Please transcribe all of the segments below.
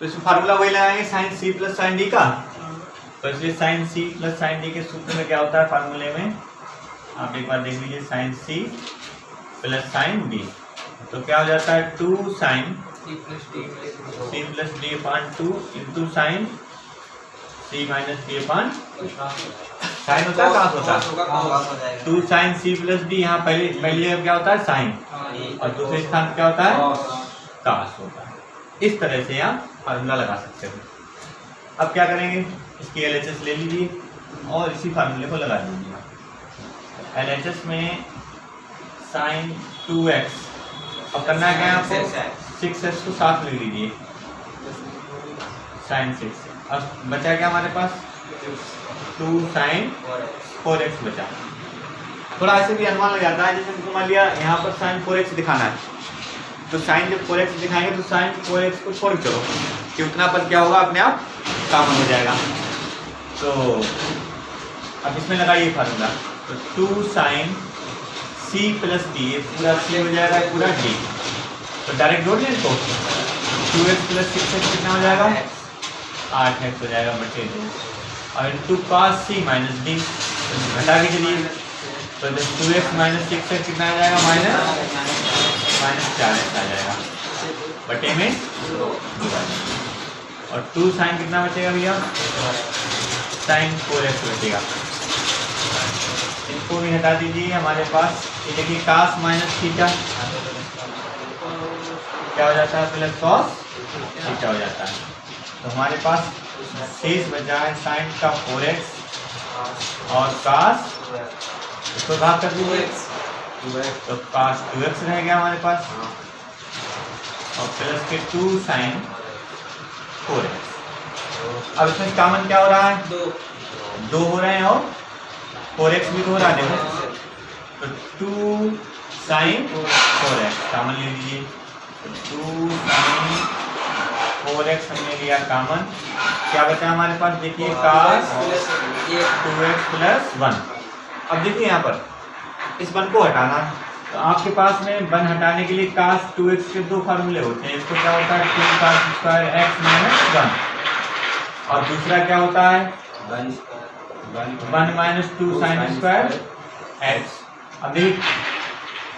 तो इसमें फार्मूला वही लगाएंगे sine c plus sine d का। तो इसलिए sine c plus sine d के सूत्र में क्या होता है फार्मूले में, आप एक बार देख लीजिए, sine c plus sine d. तो क्या हो जाता है 2 sine c plus D upon 2 into sine c minus D upon sine होता है कास होता है 2 साइन सी प्लस डी। यहाँ पहली जगह क्या होता है साइन और दूसरे स्थान पर क्या होता है कास होता है। इस तरह से आप फार्मूला लगा सकते हो। अब क्या करेंगे, इसकी LHS ले लीजिए और इसी फार्मूले को लगा दीजिए। LHS में साइन 2x और करना है क्या आपको 6x को साथ ले लीजिए साइन 6। अब बचा क्या हमारे पास 2 साइन 4x बचा। थोड़ा ऐसे भी अनुमान लग जाता है, जैसे हमको मान लिया यहाँ पर साइन 4x दिखाना है, तो साइन जब 4x दिखाएंगे तो साइन 4x को छोड़ करो कि उतना पर क्या होगा अपने आप कॉमन हो जाएगा। तो अब इसमें लगाइए फार्मूला, तो 2 साइन c प्लस डी, ये पूरा c हो जाएगा पूरा d। तो डायरेक्ट जोड़ लें इसको, 2x प्लस 6x कितना हो जाएगा 8x हो जाएगा बटे 2 और into cos c minus D. घटा के चलिए, तो 2x माइनस 6x कितना आ जाएगा माइनस 4x आ जाएगा बटे में 2 और 2 साइन कितना बचेगा भैया साइन 4x बचेगा। इसको भी हटा दीजिए। हमारे पास ये देखिए कास माइनस थीटा क्या हो जाता है प्लस कॉस थीटा हो जाता है। तो हमारे पास शेष बचा है साइन का 4x और कास, इसको भाग कर दीजिए तो कास 2x रह गया हमारे पास और प्लस के 2 साइन 4x। अब इसमें कॉमन क्या हो रहा है 2 हो रहे हैं और 4x भी तो हो रहा है, देखो तो 2 साइन 4x कॉमन ले लीजिए। तो 2 साइन 4x हमने लिया कॉमन, क्या बचा हमारे पास देखिए कास 2x प्लस 1। अब देखिए यहाँ पर इस 1 को हटाना, तो आपके पास में 1 हटाने के लिए कास 2x के 2 फार्मूले होते हैं। इसको क्या होता है 2 कास स्क्वायर x माइनस 1 और दूसरा क्या होता है 1 माइनस 2 साइन स्क्वायर x। अब देखिए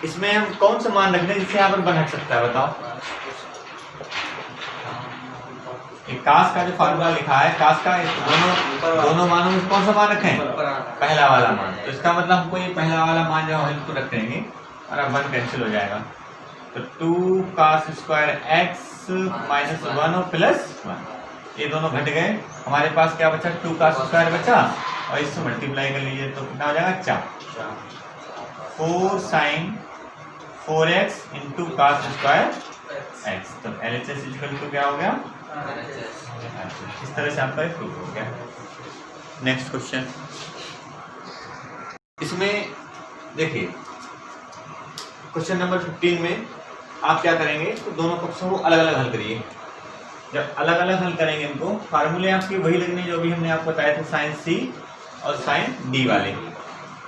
इसमें हम कौन सा मान रख दें जिससे यहाँ पर 1 हट सकता है बताओ। कास का जो फार्मूला लिखा है कास का दोनों मानों में कौन सा मान रखें पहला वाला मान। तो इसका मतलब हमको ये पहला वाला मान जो है इसको रख देंगे और अब 1 कैंसिल हो जाएगा। तो 2 कास स्क्वायर x माइनस 1 और प्लस 1 ये दोनों घट गए। हमारे पास क्या बचा 2 कास स्क्वायर बचा और इससे मल्टीप्लाई कर लीजिए तो कितना हो जाएगा 4 sine 4x into cos square x। तो LHS इक्वल टू क्या हो गया इस तरह से आपका प्रूव हो गया। नेक्स्ट क्वेश्चन, इसमें देखिए क्वेश्चन नंबर 15 में आप क्या करेंगे तो दोनों पक्षों को अलग अलग हल करिए। जब अलग अलग हल करेंगे इनको फार्मूले आपके वही लगने जो भी हमने आपको बताया था साइन सी और साइन डी वाले।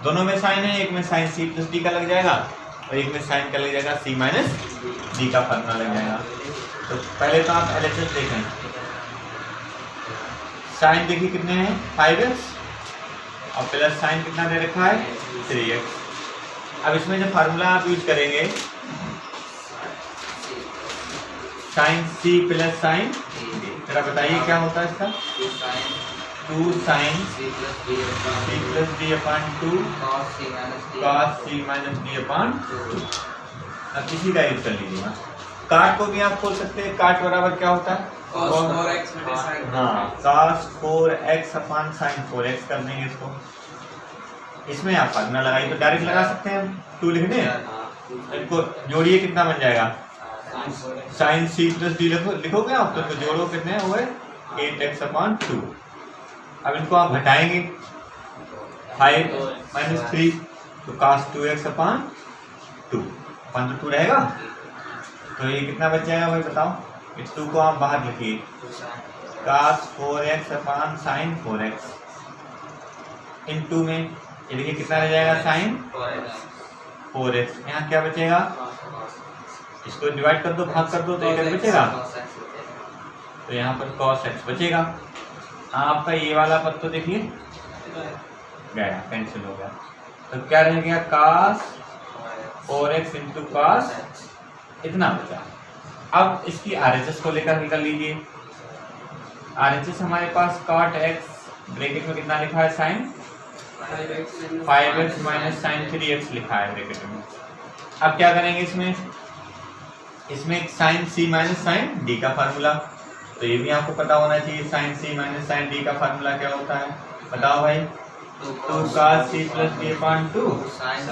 दोनों में साइन है, एक में साइन सी प्लस डी का लग जाएगा और एक में साइन का लग जाएगा सी माइनस डी का फार्मूला लग जाएगा। तो पहले तो आप LHS देखें, साइन देखिए कितने हैं 5x और प्लस साइन कितना दे रखा है 3x। अब इसमें जो फार्मूला आप यूज करेंगे sine c plus sine d, जरा बताइए क्या होता है इसका 2 sine c plus D upon 2 cos c minus D upon 2। अब इसी का यूज कर लीजिए। काट को भी आप खोल सकते हैं, काट बराबर क्या होता है हाँ cos 4x अपान साइन 4x कर देंगे इसको। इसमें आप फार्मूला लगाइए तो डायरेक्ट लगा सकते हैं, 2 लिख दें इनको जोड़िए कितना बन जाएगा साइन सी प्लस डी लिखोगे आप तो जोड़ो कितने हुए 8x अपान 2। अब इनको आप घटाएंगे 5 माइनस 3 तो cos 2x अपान 2 अपान 2 रहेगा। तो ये कितना बच जाएगा भाई बताओ। इस 2 को आप बाहर लिखिए cos 4x अपान साइन 4x इन 2 में ये देखिए कितना रह जाएगा साइन 4x। यहाँ क्या बचेगा इसको डिवाइड कर दो भाग कर दो तो ये बचेगा तो यहाँ पर cos x बचेगा। आपका ये वाला पद तो देखिए गया, कैंसिल हो गया। तो क्या रह गया, cos 4x इंटू cos, इतना बचा। अब इसकी RHS को लेकर हल कर लीजिए। RHS हमारे पास cot x ब्रैकेट में कितना लिखा है, sin 5x minus sin 3x लिखा है ब्रैकेट में। अब क्या करेंगे इसमें sin c minus sin d का फार्मूला, तो ये भी आपको पता होना चाहिए। sin c minus sin d का फार्मूला क्या होता है, बताओ भाई। 2 cos c plus d upon 2 sin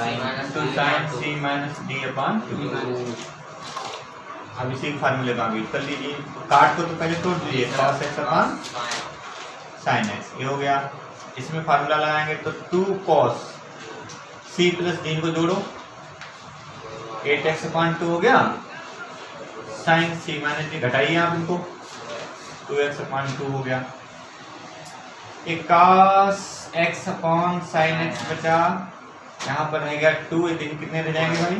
c minus d upon 2। अब इसी फार्मूले का यूज कर लीजिए। काट को तो पहले तोड़ दीजिए, cos x upon sin x, ये हो गया। इसमें फार्मूला लगाएंगे तो 2 cos c प्लस d को जोड़ो, 8x अपॉन 2 हो गया। sin c माइनस d घटाइए आप इनको, 2x अपॉन 2 हो गया। एक cos x upon sin x बचा, यहाँ पर रहेगा 2, कितने रह जाएंगे भाई,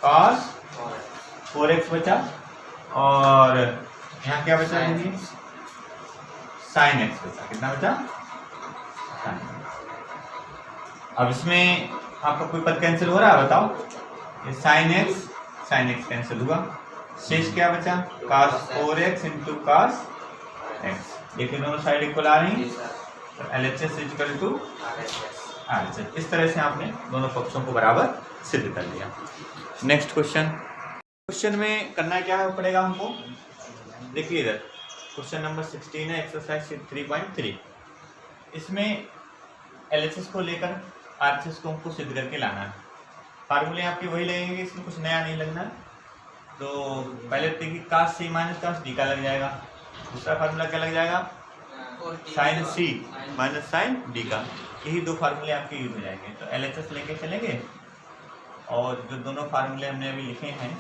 cos 4x बचा, और यहाँ क्या बचा है, sin x बचा। कितना बचा, sin x। अब इसमें आपका कोई पद कैंसिल हो रहा है, बताओ। ये sin x कैंसिल हुआ, शेष क्या बचा, cos 4x into cos x। देखिए दोनों साइड इक्वल आ रही हैं, तो LHS इक्वल टू RHS। इस तरह से आपने दोनों पक्षों को बराबर सिद्ध कर लिया। नेक्स्ट क्वेश्चन में करना क्या है पड़ेगा हमको, देखिए इधर क्वेश्चन नंबर 16 है, एक्सरसाइज 3.3। इसमें LHS को लेकर RHS को हमको सिद्ध करके लाना है। फार्मूले आपके वही लगेंगे, इसमें कुछ नया नहीं लगना। तो पहले देखिए cos c minus cos d का लग जाएगा, दूसरा फार्मूला क्या लग जाएगा, sin c minus sin d का। यही दो फार्मूले आपके यूज हो जाएंगे। तो LHS लेके चलेंगे, और जो दोनों फार्मूले हमने अभी लिखे हैं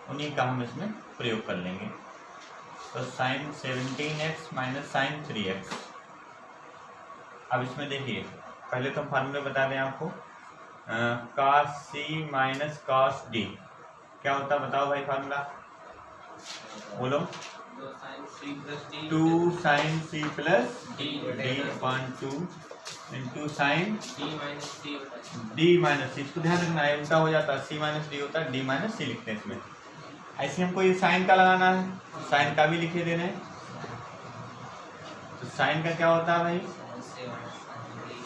उन्हीं का हम इसमें प्रयोग कर लेंगे। तो sin 17x minus sin 3x। अब इसमें देखिए पहले तो हम फार्मूले बता दें आपको, cos c minus cos d क्या होता है, बताओ भाई फार्मूला, बोलो। 2 sin c plus d upon 2 into sine d minus C. इसको ध्यान रखना है, उल्टा हो जाता है, c माइनस d होता है, d माइनस सी लिखते हैं इसमें। ऐसे हमको ये साइन का लगाना है, साइन का भी लिखे देना है। तो साइन का क्या होता है भाई,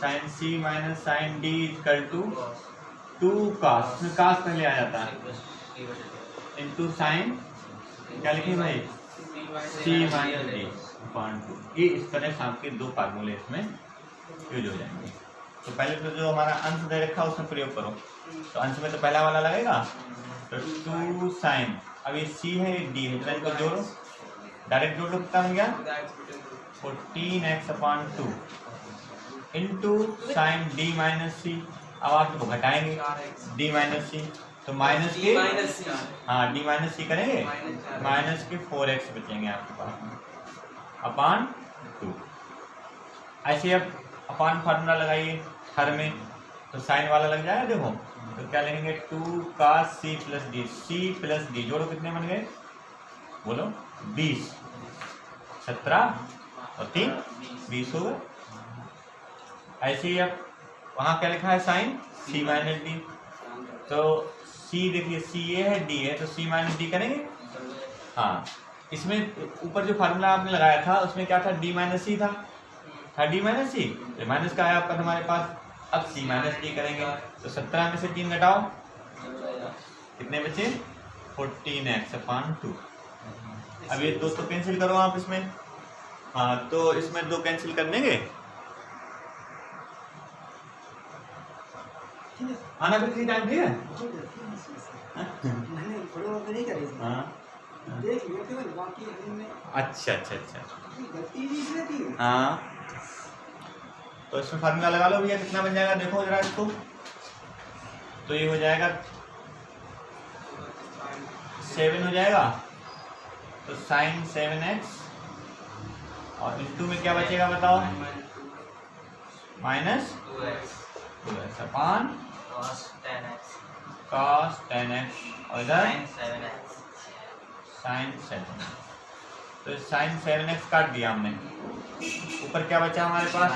sine c minus sine d equal to 2 cos, इसमें cos पहले आ जाता है, इंटू साइन क्या लिखे भाई, c माइनस d अपॉन 2। ये इस तरह से आपके दो फार्मूले इसमें यूज हो जाएंगे। तो पहले तो जो हमारा अंश दे रखा है उसमें प्रयोग करो। तो अंश में तो पहला वाला लगेगा, तो 2 साइन, अब ये c है, ये d है, तो इनको जोड़ो, डायरेक्ट जोड़ लो, कितना बन गया 14x upon 2 into sine d minus C. अब आप इसको घटाएंगे d माइनस सी, तो माइनस के हाँ d माइनस सी करेंगे, माइनस के 4x बचेंगे आपके पास अपॉन 2। ऐसे अब अपॉन फार्मूला लगाइए हर में, तो साइन वाला लग जाएगा। देखो तो क्या लिखेंगे, 2 cos c plus d, c plus d जोड़ो, कितने बन गए, बोलो 20, 17 और 3 20 हो गए। ऐसे ही अब वहाँ क्या लिखा है, साइन c माइनस d, तो c देखिए c ये है, d है, तो c माइनस d करेंगे। हाँ, इसमें ऊपर जो फार्मूला आपने लगाया था उसमें क्या था, d माइनस सी था, d माइनस सी, माइनस का है आपका हमारे पास। अब c माइनस d करेंगे, तो 17 में से 3 घटाओ, कितने बचे, 14x अपॉन 2। अब ये दो तो कैंसिल करो आप इसमें, हाँ तो इसमें दो कैंसिल कर देंगे, आना फिर किसी टाइम, ठीक है। अच्छा अच्छा अच्छा, हाँ तो इसमें फार्मूला लगा लो भैया, कितना बन जाएगा देखो जरा इसको। तो ये हो जाएगा 7 हो जाएगा, तो साइन 7x, और इंटू में क्या बचेगा बताओ, minus 2x upon cos 10x, और इधर साइन 7। तो साइन 7x काट दिया हमने, ऊपर क्या बचा हमारे पास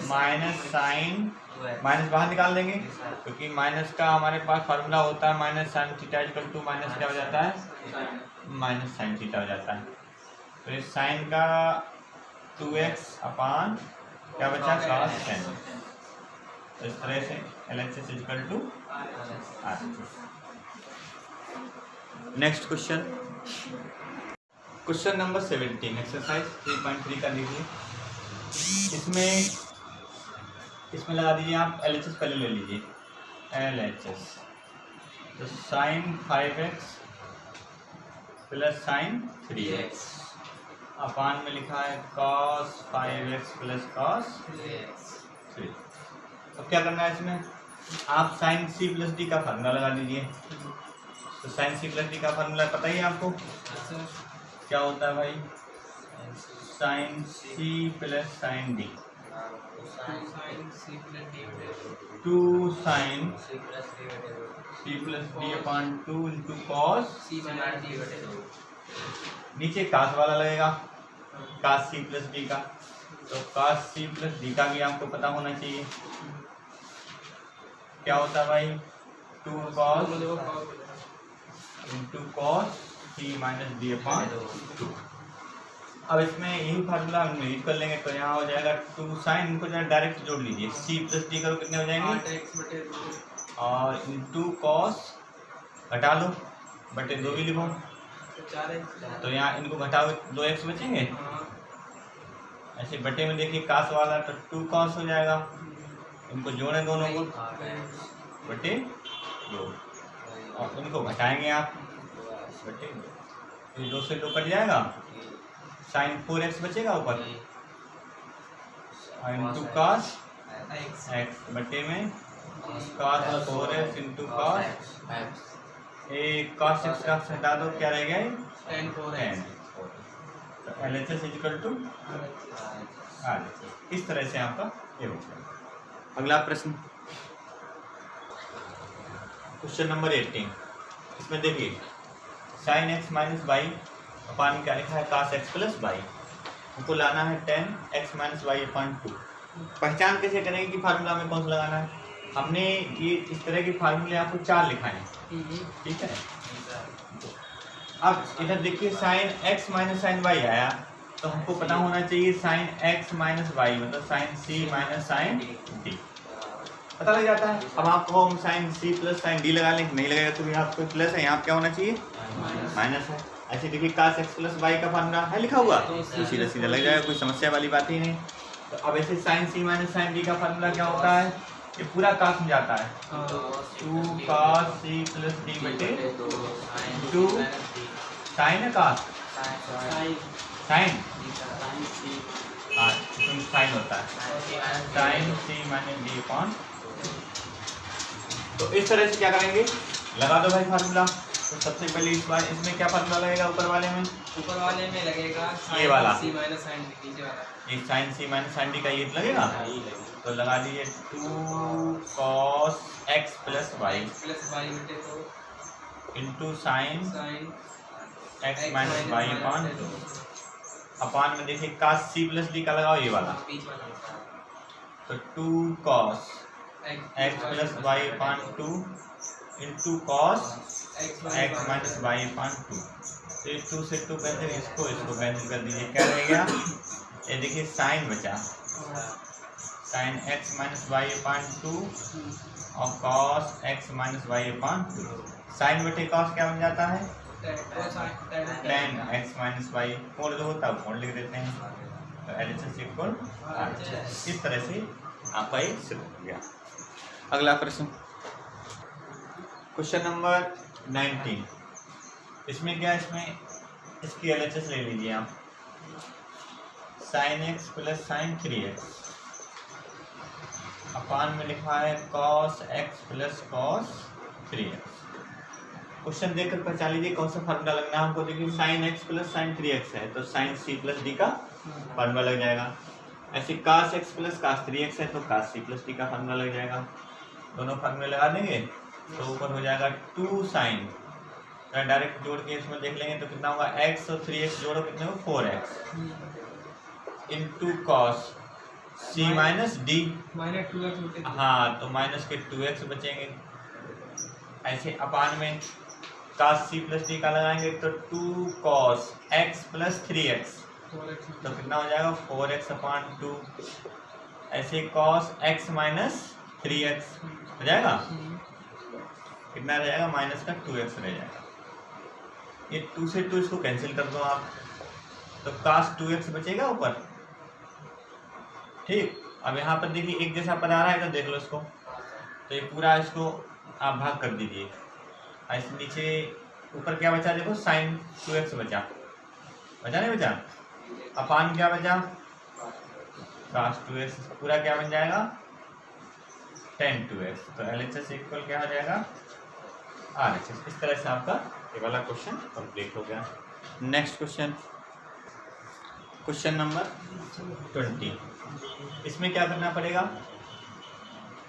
माइनस साइन, माइनस बाहर निकाल देंगे क्योंकि माइनस का हमारे पास फार्मूला होता है minus sine theta equal to minus क्या हो जाता है, माइनस साइन थीटा हो जाता है। तो इस साइन का 2x अपान क्या बचा cos 10। तो इस तरह से LHS equal to RHS। Next question, question number 17 exercise 3.3 का लीजिए। इसमें लगा दीजिए आप LHS पहले ले लीजिए, LHS तो sign 5x plus sine 3x upon में लिखा है cos 5x प्लस cos 3। अब क्या करना है इसमें, आप साइन c प्लस डी का फार्मूला लगा लीजिए। तो साइन c प्लस डी का फार्मूला पता ही है आपको, क्या होता है भाई, sine c plus sine D, 2 sine c plus D upon 2 into cos, नीचे कास वाला लगेगा कास c प्लस डी का, तो कास c प्लस डी का भी आपको पता होना चाहिए, क्या होता है भाई 2 cos into cos c minus D upon 2। अब इसमें यही फार्मूला हम यूज कर लेंगे, तो यहाँ हो जाएगा 2 साइन, इनको जो है डायरेक्ट जोड़ लीजिए, c प्लस डी करो कितने हो जाएंगे, और इंटू कॉस घटा लो बटे 2 भी लिखो, तो यहाँ इनको घटाओ 2x बचेंगे, ऐसे बटे में देखिए कास वाला तो 2 कॉस हो जाएगा, इनको जोड़े दोनों को बटे 2 और इनको घटाएंगे आप बटे 2, 2 से 2 कट जाएगा, साइन 4x बचेगा ऊपर इंटू कॉस x बटे में कॉस 4x इंटू कॉस, एक कॉस x का हटा दो क्या रह गया 10। तो LHS इक्वल टू RHS। इस तरह से आपका ये बचेगा। अगला प्रश्न, क्वेश्चन नंबर 18। इसमें देखिए साइन x माइनस वाई अपान क्या लिखा है cos x प्लस वाई, हमको लाना है 10x माइनस वाई अपान 2। पहचान कैसे करेंगे कि फार्मूला में कौन सा लगाना है, हमने ये इस तरह के फार्मूले आपको 4 लिखाए हैं, ठीक है। अब इधर देखिए sine x minus sine y आया, तो हमको पता होना चाहिए साइन x माइनस वाई मतलब sine c minus sine d, पता लग जाता है। अब आपको हम sine c plus sine d लगा लें, नहीं लगाएगा तो यहाँ आपको प्लस है, यहाँ क्या होना चाहिए माइनस है। ऐसे देखिए cos x प्लस वाई का फार्मूला है लिखा हुआ, तो सीधा सीधा लग जाएगा, कोई समस्या वाली बात ही नहीं। तो अब ऐसे sine c minus sine d का फार्मूला क्या होता है, ये पूरा cos में जाता है, 2 cos c प्लस d बटे 2 साइन है cos साइन, हाँ इसमें साइन होता है sine c minus d upon. तो इस तरह से क्या करेंगे, लगा दो भाई फार्मूला। तो सबसे पहले इस बार इसमें क्या फार्मूला लगेगा, ऊपर वाले में लगेगा ये वाला c माइनस साइन डी, नीचे वाला ये sine c minus sine d का ये लगेगा, तो लगा दीजिए 2 cos x प्लस वाई बटे 2 into sine sine x minus Y upon 2 upon में देखिए cos c प्लस d का लगाओ ये वाला, बीच वाला, तो 2 cos x plus Y upon 2 into cos x minus Y upon 2। तो ये 2 से 2 कैंसिल, इसको कैंसिल कर दीजिए, क्या रहेगा, ये देखिए साइन बचा sign x minus Y upon 2 और cos x minus Y upon 2। Sign बटे cos क्या बन जाता है 10 x माइनस वाई, कोण जो होता है कोण लिख देते हैं, तो LHS इक्वल RHS। इस तरह से आपका ये सिद्ध हो गया। अगला प्रश्न, क्वेश्चन नंबर 19। इसमें क्या, इसमें इसकी LHS ले लीजिए आप, sine x plus sine 3x upon में लिखा है cos x plus cos 3x। Question देखकर पहचान लीजिए कौन सा फार्मूला लगना है हमको। देखिए sine x plus sine 3x है तो साइन c प्लस d का फार्मूला लग जाएगा। ऐसे cos x plus cos 3x है तो cos c प्लस d का फार्मूला लग जाएगा। दोनों फार्मूले लगा देंगे तो ऊपर हो जाएगा 2 साइन डायरेक्ट जोड़ के इसमें देख लेंगे तो कितना होगा, x और 3x जोड़ो कितने हो, 4x into cos c minus D, minus 2x होते हैं। हाँ तो माइनस के 2x बचेंगे। ऐसे अपान में cos c प्लस डी का लगाएंगे तो 2 cos x plus 3x 4x तो कितना हो जाएगा 4x अपान 2। ऐसे cos x माइनस 3x हो जाएगा, कितना रह जाएगा, माइनस का 2x रह जाएगा। ये 2 से 2 इसको कैंसिल कर दो आप, तो cos 2x बचेगा ऊपर। ठीक, अब यहाँ पर देखिए एक जैसा पद आ रहा है तो देख लो इसको, तो ये पूरा इसको आप भाग कर दीजिए। ऐसे नीचे ऊपर क्या बचा, देखो sin 2x बचा, बचा नहीं बचा, अपान क्या बचा cos 2x, पूरा क्या बन जाएगा tan 2x। तो LHS इक्वल क्या हो जाएगा RHS। इस तरह से आपका ये वाला क्वेश्चन कंप्लीट हो गया। Next question, question number 20। इसमें क्या करना पड़ेगा,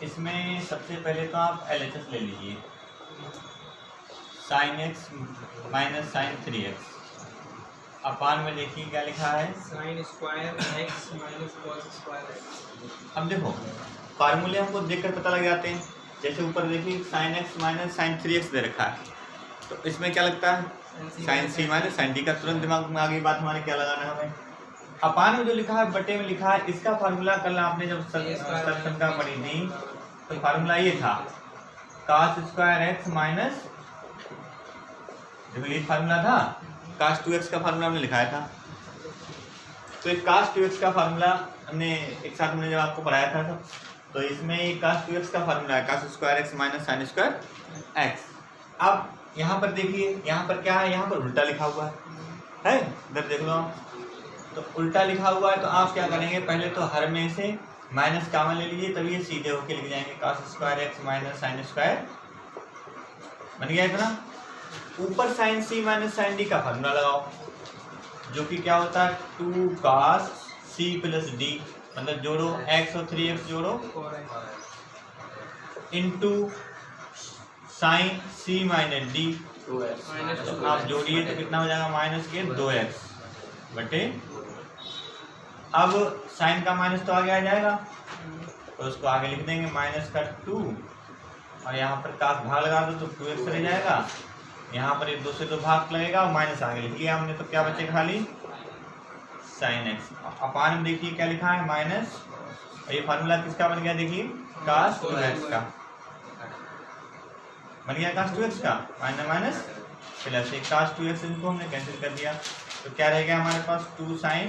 इसमें सबसे पहले तो आप LHS ले लीजिए, sin x minus sin 3x upon में देखिए क्या लिखा है, sin square x minus cos square x। अब देखो फार्मूले हमको देखकर पता लग जाते हैं। जैसे ऊपर देखिए sin x minus sin 3x दे रखा है, तो इसमें क्या लगता है sin c minus sin d का तुरंत दिमाग में आ गई बात हमारे, क्या लगाना है हमें। अपान में जो लिखा है बटे में लिखा है, इसका फार्मूला कल आपने जब संख्या पढ़ी थी तो फार्मूला ये था cos स्क्वायर x माइनस, देखो ये फार्मूला था, cos 2x का फार्मूला हमने लिखाया था। तो एक cos 2x का फार्मूला हमने एक साथ में जब आपको पढ़ाया था तो इसमें cos 2x का फार्मूला है cos square x minus sin square x। अब यहाँ पर देखिए, यहाँ पर क्या है, यहाँ पर उल्टा लिखा हुआ है, इधर देख लो। तो उल्टा लिखा हुआ है तो आप क्या करेंगे, पहले तो हर में से माइनस कॉमन ले लीजिए, तभी ये सीधे होके लिख जाएंगे cos square x minus sin square, बन गया इतना। ऊपर sin c minus sin d का फार्मूला लगाओ, जो कि क्या होता है 2 cos c प्लस d, मतलब जोड़ो x और 3x जोड़ो into sin c minus d, तो आप जोड़िए तो कितना हो जाएगा, माइनस के 2x बटे, अब साइन का माइनस तो आगे आ जाएगा तो उसको आगे लिख देंगे माइनस का 2, और यहाँ पर काश भाग लगा दो तो 2x रह जाएगा, यहाँ पर ये 2 से 2 भाग लगेगा और माइनस आगे लिख दिया हमने, तो क्या बचेगा खाली sin x। अपान में देखिए क्या लिखा है माइनस, और ये फार्मूला किसका बन गया, देखिए cos 2x का बन गया, cos 2x का माइनस माइनस प्लस, एक cos 2x इनको हमने कैंसिल कर दिया, तो क्या रह गया हमारे पास 2 sin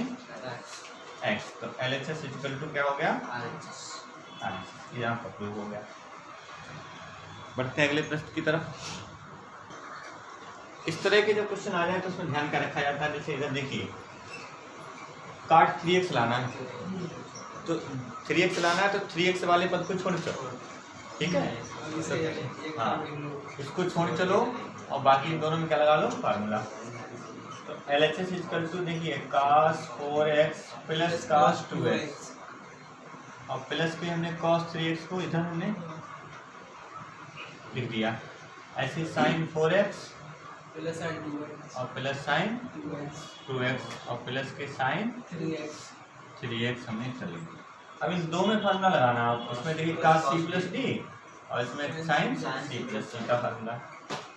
x। तो LHS इक्वल टू क्या हो गया RHS, ये यहाँ पर प्रूव हो गया। बढ़ते हैं अगले प्रश्न की तरफ। इस तरह के जब क्वेश्चन आ जाए तो उसमें ध्यान क्या रखा जाता है, जैसे इधर देखिए काट 3x लाना है, तो 3x लाना है तो 3x वाले पद को छोड़ चलो, ठीक है, हाँ इसको छोड़ चलो और बाकी इन दोनों में क्या लगा लो फार्मूला। तो LHS इक्वल टू देखिए cos 4x plus cos 2x, और प्लस के हमने cos 3x को इधर हमने लिख दिया, ऐसे sin 4x plus sin 2x और प्लस sin 2x और प्लस के sin 3x हमने चल लिया। अब इन दो में फार्मूला लगाना है, इसमें देखिए cos c प्लस d और इसमें sin c प्लस d का फार्मूला।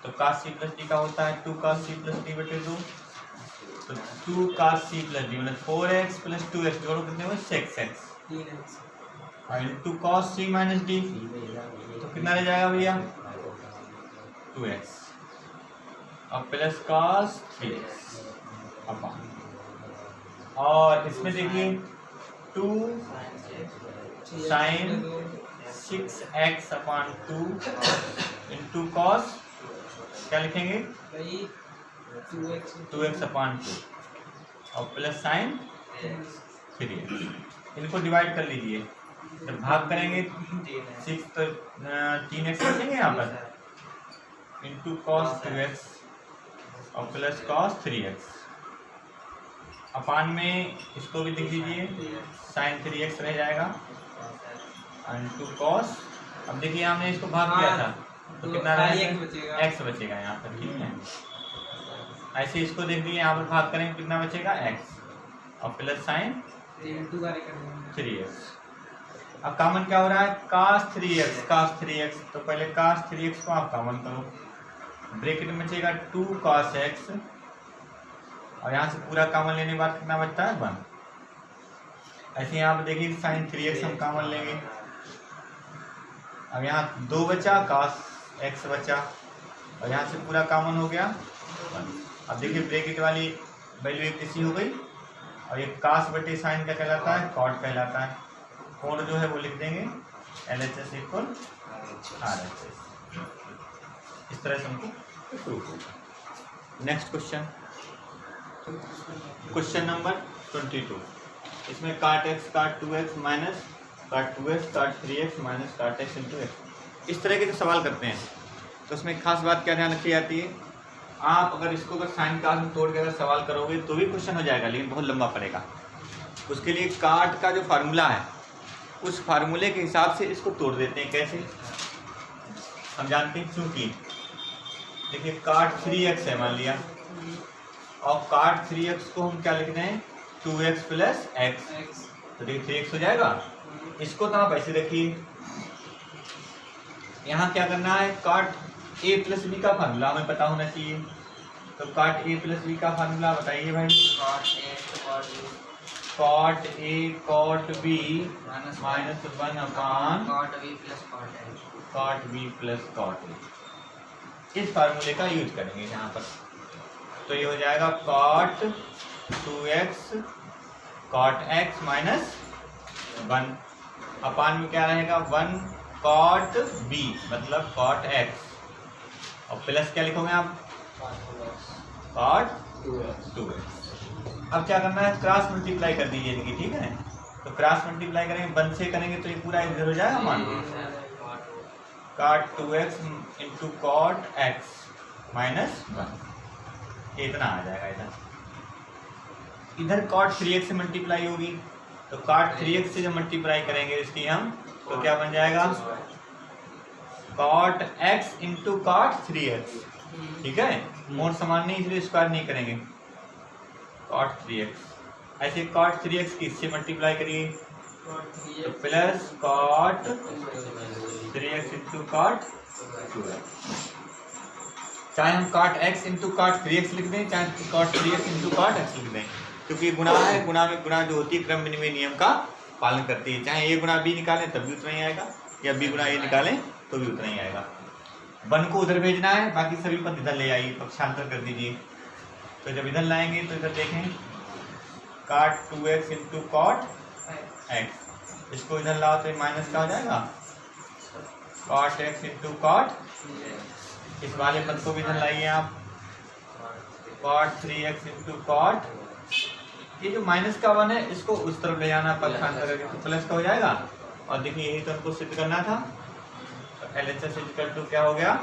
तो cos c प्लस d का होता है 2 cos c प्लस d बटे 2, तो 2 cos c प्लस d मतलब 4x प्लस 2x जोड़ो कितने हुए 6x, और into cos c minus d तो कितना रह जाएगा भैया 2x और प्लस cos 3x अपान, और इसमें देखिए 2 sin 6x अपान 2 इंटू cos क्या लिखेंगे 2x अपान 2 और प्लस sin 3x। इनको डिवाइड कर लीजिए, जब भाग करेंगे 6 तो 3x बचेंगे यहाँ पर इंटू cos 2x और प्लस cos 3x अपान में इसको भी लिख दीजिए sin 3x रह जाएगा इंटू cos। अब देखिए हमने इसको भाग किया था तो कितना रहेगा x बचेगा यहाँ पर, ठीक है। ऐसे इसको देख लीजिए, यहाँ पर भाग करेंगे कितना बचेगा x और प्लस साइन 3x। अब कॉमन क्या हो रहा है, cos 3x, तो पहले cos 3x को आप कॉमन करो, ब्रैकेट में बचेगा 2 cos x और यहाँ से पूरा कॉमन लेने के बाद कितना बचता है 1। ऐसे यहाँ पर देखिए sin 3x हम कॉमन लेंगे, अब यहाँ 2 बचा, cos x बचा और यहाँ से पूरा कॉमन हो गया 1। अब देखिए ब्रैकेट वाली वैल्यू एक इसी हो गई और ये cos बटे साइन क्या कहलाता है, cot कहलाता है। कोण जो है वो लिख देंगे LHS इक्वल RHS। इस तरह से हमको प्रूफ होगा। Next question, question number 22। इसमें cot x cot 2x minus cot 2x cot 3x minus cot x into x, इस तरह के जो सवाल करते हैं तो उसमें खास बात क्या ध्यान रखी जाती है, आप अगर इसको अगर साइन कास्ट में तोड़ के अगर सवाल करोगे तो भी क्वेश्चन हो जाएगा, लेकिन बहुत लंबा पड़ेगा। उसके लिए काट का जो फार्मूला है उस फार्मूले के हिसाब से इसको तोड़ देते हैं। कैसे हम जानते हैं, चूंकि देखिए काट 3x है मान लिया और काट 3x को हम क्या लिख रहे हैं 2x प्लस x, तो देखिए 3x हो जाएगा। इसको तो आप ऐसे रखिए, यहाँ क्या करना है, काट a प्लस बी का फार्मूला हमें पता होना चाहिए, तो काट a प्लस बी का फार्मूला बताइए भाई। Cot a cot b minus 1 upon cot b plus cot a, इस फार्मूले का यूज करेंगे यहाँ पर। तो ये हो जाएगा cot 2x cot x minus 1 upon में क्या रहेगा 1 कॉट b मतलब कॉट x और प्लस क्या लिखोगे आप कॉट 2x। अब क्या करना है, क्रॉस मल्टीप्लाई कर दीजिए इनकी, ठीक है। तो क्रॉस मल्टीप्लाई करेंगे 1 से करेंगे तो ये पूरा इधर हो जाएगा, मान cot 2x into cot x minus 1, इतना आ जाएगा। इधर कॉट 3x से मल्टीप्लाई होगी तो कॉट 3x से जब मल्टीप्लाई करेंगे इसकी हम, तो क्या बन जाएगा cot x into cot 3x, ठीक है। मोड समान नहीं इसलिए स्क्वायर नहीं करेंगे, कॉट 3x। ऐसे कॉट 3x की इससे मल्टीप्लाई करिए तो plus cot 3x into cot 2x। चाहे हम cot x into cot 3x लिख दें, चाहे cot 3x into cot x लिख दें, क्योंकि गुणा है, गुणा में गुणा जो होती है क्रम विनिमय नियम का पालन करती है। चाहे a गुणा b निकालें तब भी उतना ही आएगा या b गुणा a निकालें तो भी उतना ही आएगा। 1 को उधर भेजना है, बाकी सभी पद इधर ले आइए, पक्षांतर कर दीजिए। तो जब इधर लाएंगे तो इधर देखें cot 2x into cot x, इसको इधर लाओ तो माइनस का हो जाएगा कॉट x इंटू कॉट, इस वाले पद को भी इधर लाइए आप कॉट 3x इंटू कॉट, ये जो माइनस का 1 है इसको उस तरफ ले जाना पक्षांतर करके तो प्लस का हो जाएगा। और देखिए यही तो हमको सिद्ध करना था, तो LHS इक्वल टू क्या हो गया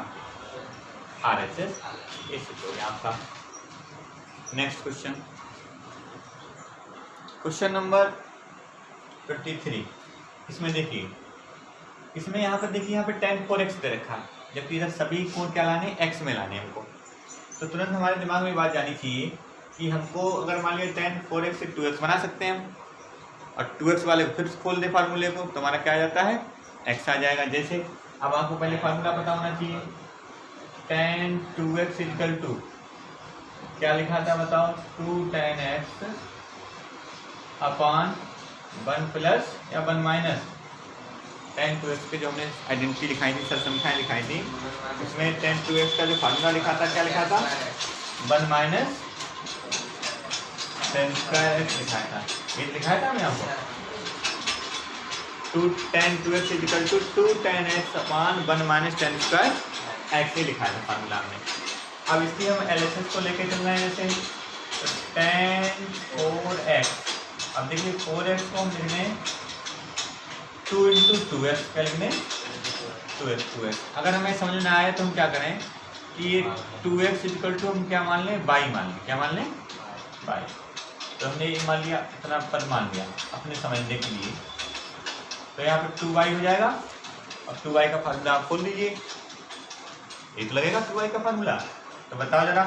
RHS, ये सिद्ध हो गया आपका। Next question, question number 23। इसमें देखिए, इसमें यहाँ पर देखिए, यहाँ पे tan 4x दे रखा है, जबकि इधर सभी कोण क्या लाने x में लाने हमको। तो तुरंत हमारे दिमाग में बात जानी चाहिए कि हमको अगर मान लिया tan 4x से 2x बना सकते हैं हम, और 2x वाले फिर खोल दे फार्मूले को तो हमारा क्या आ जाता है x आ जाएगा। जैसे अब आपको पहले फार्मूला पता होना चाहिए, tan 2x इक्वल टू क्या लिखा था बताओ, 2 tan x अपान 1 प्लस या 1 माइनस tan 2x के जो हमने आइडेंटिटी लिखाई थी, सर संख्याएं लिखाई थी, उसमें tan 2x का जो फार्मूला लिखा था क्या लिखा था 1 माइनस tan स्क्वायर x लिखा था, ये लिखाया था हमने आपको 2 tan 2x equal to 2 tan x upon 1 minus tan square x, ये लिखा था फार्मूला हमने। अब इसकी हम LHS को लेके चल रहे हैं, जैसे तो tan 4x, अब देखिए 4x को हम लिख दें 2 इंटू 2x, क्या लिख दें 2x। अगर हमें समझ में आए तो हम क्या करें कि ये 2x इक्वल टू हम क्या मान लें y मान लें, क्या मान लें y। तो हमने ये मान लिया, इतना पद मान लिया अपने समझने के लिए, तो यहाँ पे 2y हो जाएगा। अब 2y का फार्मूला आप खोल लीजिए, एक लगेगा 2y का फार्मूला, तो बताओ जरा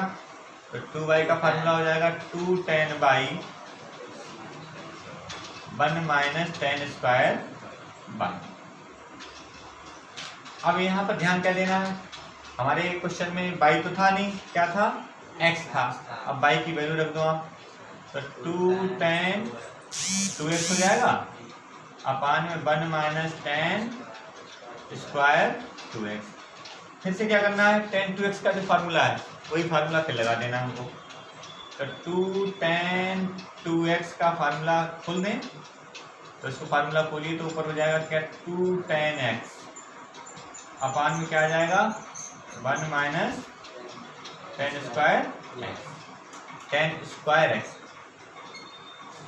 तो 2y का फार्मूला हो जाएगा 2 tan by 1 minus tan square by. अब यहाँ पर ध्यान क्या देना है, हमारे क्वेश्चन में बाई तो था नहीं, क्या था, x था। अब बाई की वैल्यू रख दो आप, तो 2 tan 2x हो जाएगा अपान में 1 माइनस tan स्क्वायर 2x। फिर से क्या करना है, tan 2x का जो फार्मूला है वही फार्मूला फिर लगा देना हमको। तो 2 tan 2x का फार्मूला खोल दें, तो इसको फार्मूला खोलिए तो ऊपर हो जाएगा क्या, 2 tan x अपान में क्या आ जाएगा 1 minus tan square x, tan square x।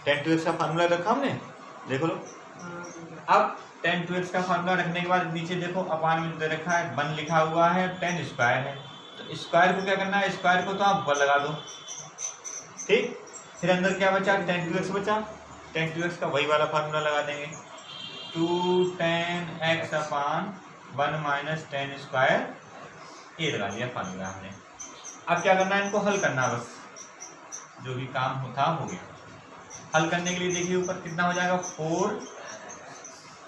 tan 2x का फार्मूला रखा हमने, देखो लो। अब tan 2x का फार्मूला रखने के बाद नीचे देखो अपान में दे रखा है 1 लिखा हुआ है, tan स्क्वायर है, तो स्क्वायर को क्या करना है, स्क्वायर को तो आप ऊपर लगा दो, ठीक। फिर अंदर क्या बचा, tan 2x बचा, tan 2x का वही वाला फार्मूला लगा देंगे, 2 tan x upon 1 minus tan square, ये लगा दिया फार्मूला हमने। अब क्या करना है, इनको हल करना, बस जो भी काम होता हो गया। हल करने के लिए देखिए ऊपर कितना हो जाएगा, 4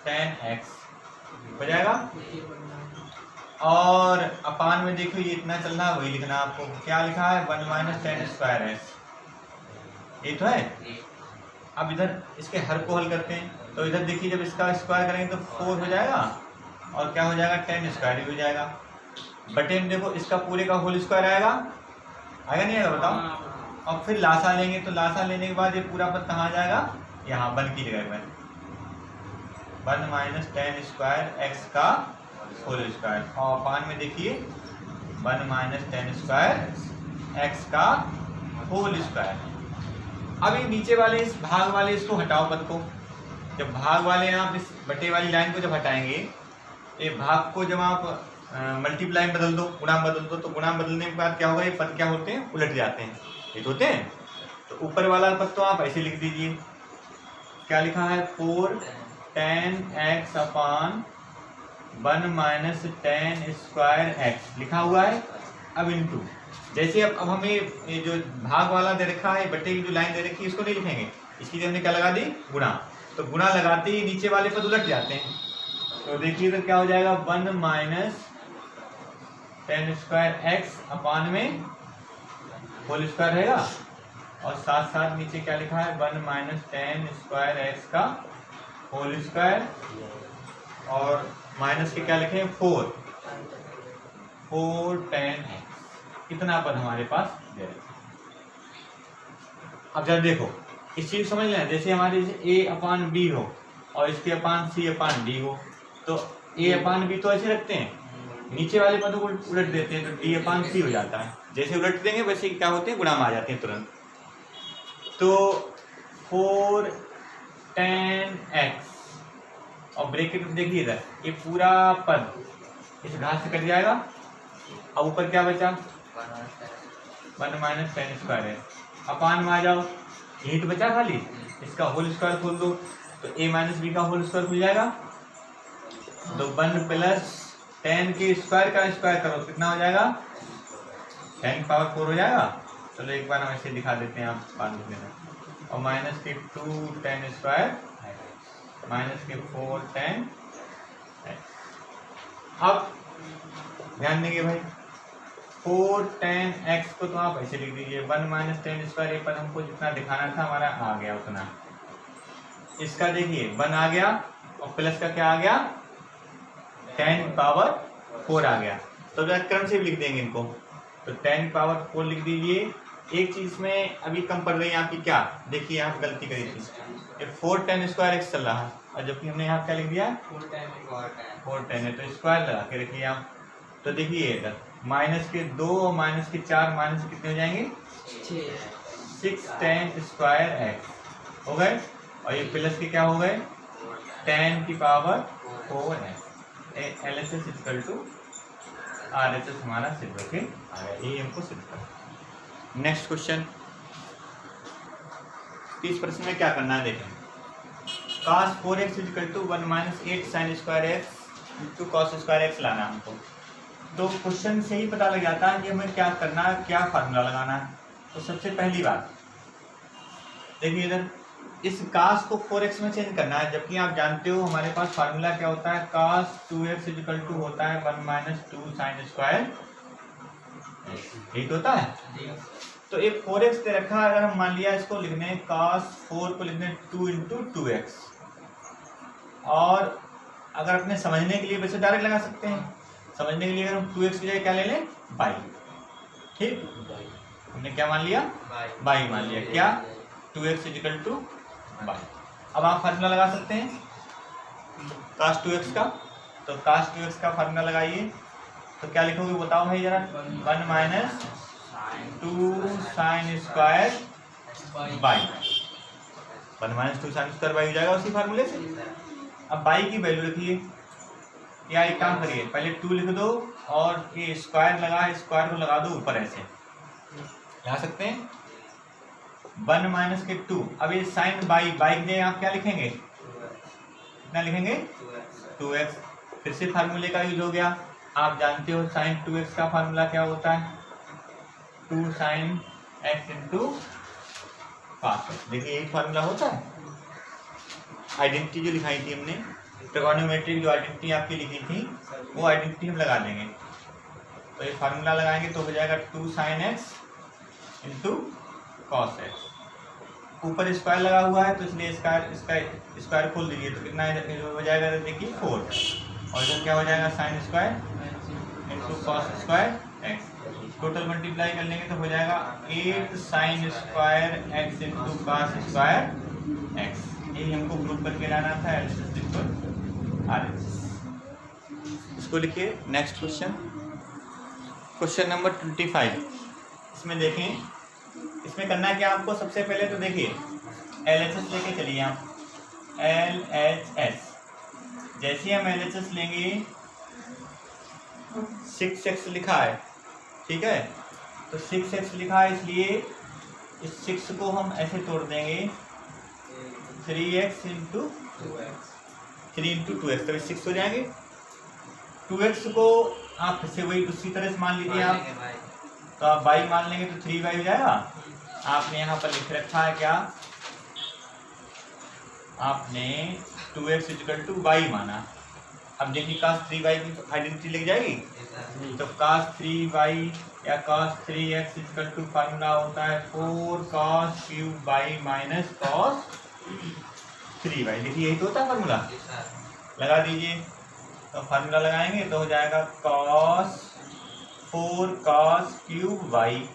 tan x हो जाएगा, और अपान में देखो ये इतना चल रहा है वही लिखना आपको, क्या लिखा है 1 माइनस tan स्क्वायर x, ये तो है। अब इधर इसके हर को हल करते हैं, तो इधर देखिए जब इसका स्क्वायर करेंगे तो 4 हो जाएगा, और क्या हो जाएगा tan स्क्वायर हो जाएगा, बटे में देखो इसका पूरे का होल स्क्वायर आएगा, आएगा नहीं आएगा बताओ। और फिर लासा लेंगे, तो लासा लेने के बाद ये पूरा पद कहाँ आ जाएगा, यहाँ 1 की जगह पर 1 माइनस tan स्क्वायर x का होल स्क्वायर, और अपान में देखिए 1 माइनस tan स्क्वायर x का होल स्क्वायर। अब ये नीचे वाले इस भाग वाले इसको हटाओ पद को, जब भाग वाले आप इस बटे वाली लाइन को जब हटाएंगे, ये भाग को जब आप मल्टीप्लाई में बदल दो, गुणा में बदल दो, तो गुणा में बदलने के बाद क्या होगा, ये पद क्या होते हैं, उलट जाते हैं, ये तो होते हैं। तो ऊपर वाला पद तो आप ऐसे लिख दीजिए, क्या लिखा है, 4 tan x upon 1 minus tan square x लिखा हुआ है। अब इनटू, जैसे अब हमें ये जो भाग वाला दे रखा है, बटे की जो लाइन दे रखी है, इसको नहीं लिखेंगे, इसकी जगह हमने क्या लगा दी, गुणा। तो गुणा लगाते ही नीचे वाले पद उलट जाते हैं, तो देखिए तो क्या हो जाएगा, 1 माइनस tan स्क्वायर x अपान में होल स्क्वायर रहेगा, और साथ साथ नीचे क्या लिखा है, 1 माइनस tan स्क्वायर x का होल स्क्वायर, और माइनस के क्या लिखे, 4 tan x। इतना पद हमारे पास दे रहे। अब जब देखो इस चीज समझ लेना, जैसे हमारे a अपान b हो और इसके अपान c अपान d हो, तो a अपान b तो ऐसे रखते हैं, नीचे वाले पदों को उलट देते हैं, तो d अपान c हो जाता है। जैसे उलट देंगे वैसे क्या होते हैं, गुणा में आ जाते हैं तुरंत। तो 4 tan x, और ब्रैकेट में देखिए इधर ये पूरा पद इस घात से कट जाएगा। अब ऊपर क्या बचा, 1 माइनस tan स्क्वायर है, अपान में आ जाओ, यही तो बचा खाली, इसका होल स्क्वायर खोल दो, तो a माइनस बी का होल स्क्वायर खुल जाएगा। तो 1 प्लस tan के स्क्वायर का स्क्वायर करो, कितना हो जाएगा, 10 पावर 4 हो जाएगा। चलो एक बार हम ऐसे दिखा देते हैं, आप बात देना, और माइनस के 2 tan स्क्वायर माइनस के 4 tan। अब ध्यान देंगे भाई, 4 tan x को तो आप ऐसे लिख दीजिए, 1 माइनस tan स्क्वायर, ये पर हमको जितना दिखाना था हमारा आ गया उतना। इसका देखिए 1 आ गया, और प्लस का क्या आ गया, 10 पावर 4 आ गया। तो क्रम से भी लिख देंगे इनको, तो 10 पावर 4 लिख दीजिए। एक चीज में अभी कम पड़ रही है आपकी, क्या देखिए यहाँ गलती करी थी, ये 4 tan स्क्वायर x चल रहा है, और जबकि हमने यहाँ क्या लिख दिया, 4 tan है, तो स्क्वायर लगा के रखिए आप। तो देखिए इधर माइनस के 2 और माइनस के 4 माइनस कितने हो जाएंगे, 6 tan स्क्वायर x हो गए, और ये प्लस के क्या हो गए, 10 की पावर 4 है। LHS इक्वल टू RHS हमारा सिद्ध होके आ गया, ये हमको सिद्ध करना। नेक्स्ट क्वेश्चन, इस प्रश्न में क्या करना है देखें, cos 4x equal to 1 minus 8 sin square x into cos square x लाना हमको। तो क्वेश्चन से ही पता लग जाता है कि हमें क्या करना है, क्या फार्मूला लगाना है। तो सबसे पहली बात देखिए इधर इस cos को 4x में चेंज करना है, जबकि आप जानते हो हमारे पास फार्मूला क्या होता है, cos 2x इक्वल टू होता है 1 माइनस 2 साइन स्क्वायर, ठीक होता है। तो एक 4x दे रखा है, अगर हम मान लिया इसको लिखने cos 4 को लिखने 2 इंटू 2x, और अगर अपने समझने के लिए वैसे डायरेक्ट लगा सकते हैं, समझने के लिए अगर हम 2x की जगह क्या ले लें, बाई, ठीक, हमने क्या मान लिया, बाई मान लिया, क्या 2x इक्वल टू बाई। अब आप फार्मूला लगा सकते हैं cos 2x का, तो cos 2x का फार्मूला लगाइए, तो क्या लिखोगे बताओ भाई जरा, 1 minus 2 sine square by, 1 minus 2 sine square by हो जाएगा उसी फार्मूले से। अब बाई की वैल्यू रखिए, या एक काम करिए पहले 2 लिख दो और ये स्क्वायर लगा है, स्क्वायर को लगा दो ऊपर, ऐसे लगा सकते हैं 1 माइनस के 2। अब ये साइन बाई, बाई के आप क्या लिखेंगे, कितना लिखेंगे 2x, फिर से फार्मूले का यूज हो गया। आप जानते हो साइन 2x का फार्मूला क्या होता है, 2 sine x into cos x। देखिए यही फार्मूला होता है। आइडेंटिटी जो लिखाई थी हमने, ट्रिगोनोमेट्रिक जो आइडेंटिटी आपकी लिखी थी, वो आइडेंटिटी हम लगा देंगे। तो ये फार्मूला लगाएंगे तो हो जाएगा 2 sine x into cos x, ऊपर स्क्वायर लगा हुआ है तो इसलिए स्क्वायर खोल दीजिए, तो कितना हो जाएगा देखिए 4, और इधर क्या हो जाएगा sine square into cos square x, total multiply कर लेंगे तो हो जाएगा 8 sine square x into cos square x। यही हमको प्रूव करके लाना था, इसको लिखिए। Next question, question number 25। इसमें देखें, इसमें करना है क्या आपको, सबसे पहले तो देखिए LHS लेके चलिए आप, LHS, जैसे हम LHS लेंगे 6x लिखा है, ठीक है, तो 6x लिखा है इसलिए इस 6 को हम ऐसे तोड़ देंगे 3x इंटू 3 इंटू 2x, तो 6 हो जाएंगे। 2x को आप फिर से वही उसी तरह से मान लीजिए आप, तो आप बाई मान लेंगे तो 3y हो जाएगा। आपने यहाँ पर लिख रखा है क्या, आपने 2x इक्वल टू बाई माना। अब देखिए cos 3y की आइडेंटिटी लिख जाएगी, तो cos 3y या cos 3x equal to formula होता है 4 cos cube by minus cos 3y। देखिए यही तो होता है फार्मूला, लगा दीजिए। तो फार्मूला लगाएंगे तो हो जाएगा cos 4 cos cube by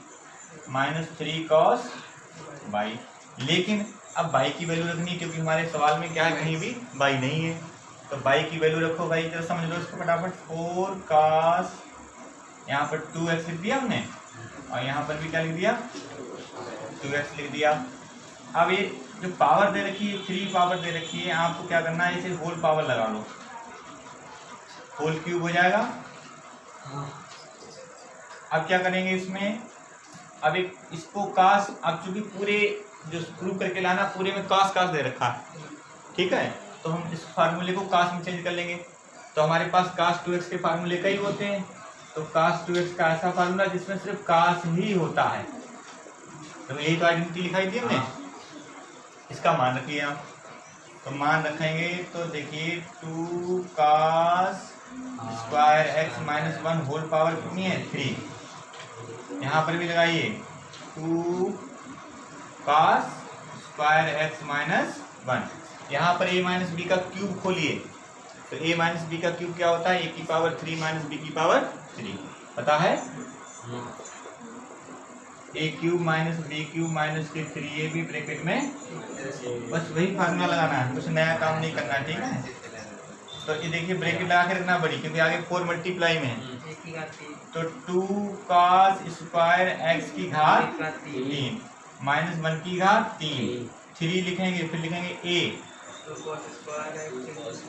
minus 3 cos by. लेकिन अब बाई की वैल्यू रखनी है, क्योंकि हमारे सवाल में क्या है, कहीं भी बाई नहीं है, तो बाई की वैल्यू रखो भाई, जरा समझ लो इसको फटाफट। 4 cos, यहाँ पर 2x लिख दिया हमने, और यहाँ पर भी क्या लिख दिया 2x लिख दिया। अब ये जो पावर दे रखी है 3 पावर दे रखी है, आपको क्या करना है, इसे होल पावर लगा लो, होल क्यूब हो जाएगा। अब क्या करेंगे इसमें, अब एक इसको कास, अब चूंकि पूरे जो प्रूव करके लाना पूरे में कास कास दे रखा है, ठीक है, तो हम इस फार्मूले को कास में चेंज कर लेंगे। तो हमारे पास कास 2x के फार्मूले कई होते हैं, तो कास 2x का ऐसा फार्मूला जिसमें सिर्फ कास ही होता है, तो यही तो आइडेंटिटी लिखाई थी हमने, इसका मान रखिए आप। तो मान रखेंगे तो देखिए 2 cos square x minus 1 whole power कितनी है 3, यहाँ पर भी लगाइए 2 cos स्क्वायर x माइनस 1, यहाँ पर a माइनस बी का क्यूब खोलिए, तो a माइनस बी का क्यूब क्या होता है, a की पावर 3 माइनस b की पावर 3, पता है, a cube minus b cube minus के 3 भी ब्रैकेट में, बस वही फार्मूला लगाना है, कुछ नया काम नहीं करना, ठीक है। तो ये देखिए ब्रैकेट लगा के रखना बड़ी, क्योंकि आगे 4 मल्टीप्लाई में है, तो 2 cos स्क्वायर x की घात 3 माइनस 1 की घात 3 लिखेंगे, फिर लिखेंगे a,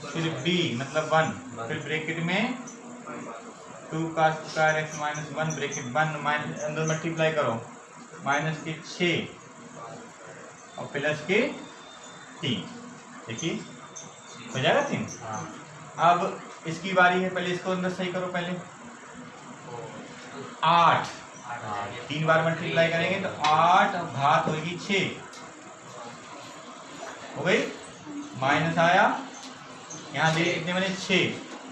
फिर b मतलब 1, फिर ब्रैकेट में 2 cos square x minus 1 bracket 1 minus अंदर मल्टीप्लाई करो, माइनस के 6 और प्लस के 3, देखिए हो जाएगा 3। अब इसकी बारी है, पहले इसको अंदर सही करो, पहले 8 3 बार मल्टीप्लाई करेंगे तो 8 और घात होगी 6 हो गई, माइनस आया, यहाँ देखिए कितने बने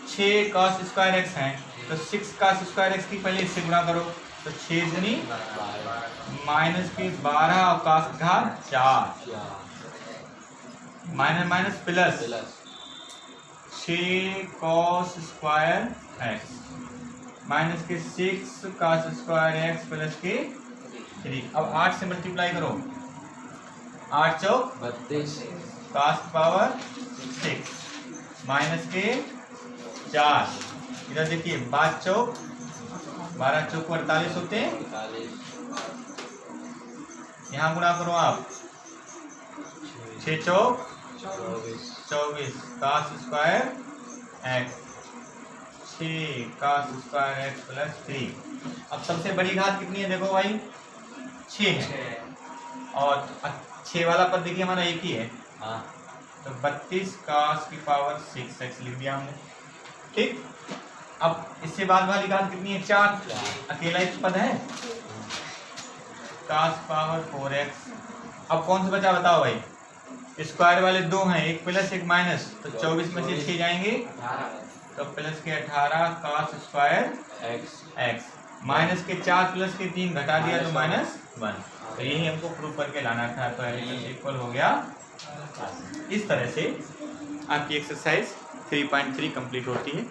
6 cos स्क्वायर एक्स है तो 6 cos स्क्वायर एक्स की पहले इससे गुणा करो तो 6 गुनी माइनस के 12 और cos घात 4 minus minus plus 6 cos square x minus के 6 cos स्क्वायर एक्स प्लस के 3। अब 8 से मल्टीप्लाई करो, 8 चौक 32 cos पावर 6 माइनस के 4, इधर देखिए 5 चौक 12 चौक 48 होते हैं, 45 यहाँ गुणा करो आप 6 चौक 24 cos square x 6 cos square x plus 3। अब सबसे बड़ी घात कितनी है देखो भाई 6 है और 6 वाला पद देखिए हमारा एक ही है हाँ तो 32 cos की पावर 6 एक्स लिख दिया हमने, ठीक। अब इससे बाद वाली घात कितनी है 4, अकेला एक पद है cos पावर 4x। अब कौन सा बचा बताओ भाई, स्क्वायर वाले 2 हैं, एक प्लस एक माइनस तो 24 में से 6 जाएंगे तो प्लस के 18 cos स्क्वायर x माइनस के 4 प्लस के 3 घटा दिया तो -1। तो यही हमको प्रूव करके लाना था, तो इक्वल हो गया। इस तरह से आपकी एक्सरसाइज 3.3 कंप्लीट होती है।